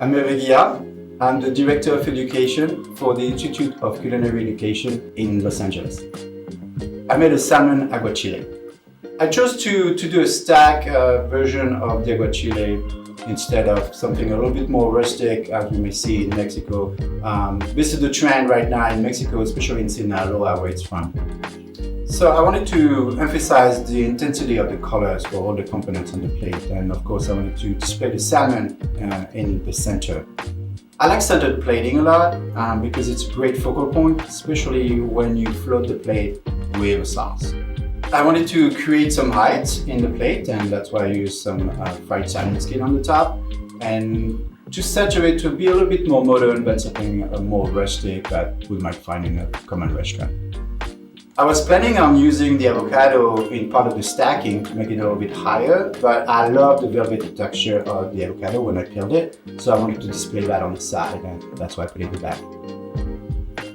I'm Hervé Guillard. I'm the Director of Education for the Institute of Culinary Education in Los Angeles. I made a salmon aguachile. I chose to do a stack version of the aguachile instead of something a little bit more rustic, as we may see in Mexico. This is the trend right now in Mexico, especially in Sinaloa, where it's from. So I wanted to emphasize the intensity of the colors for all the components on the plate, and of course I wanted to display the salmon in the center. I like centered plating a lot because it's a great focal point, especially when you float the plate with a sauce. I wanted to create some height in the plate, and that's why I used some fried salmon skin on the top, and to saturate to be a little bit more modern, but something more rustic that we might find in a common restaurant. I was planning on using the avocado in part of the stacking to make it a little bit higher, but I love the velvety texture of the avocado when I peeled it, so I wanted to display that on the side, and that's why I put it in the back.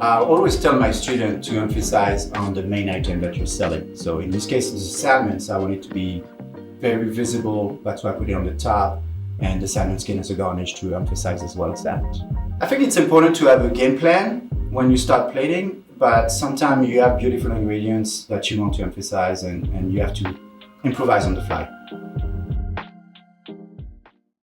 I always tell my students to emphasize on the main item that you're selling. So in this case, it's a salmon, so I want it to be very visible, that's why I put it on the top, and the salmon skin as a garnish to emphasize as well as that. I think it's important to have a game plan when you start plating, but sometimes you have beautiful ingredients that you want to emphasize and you have to improvise on the fly.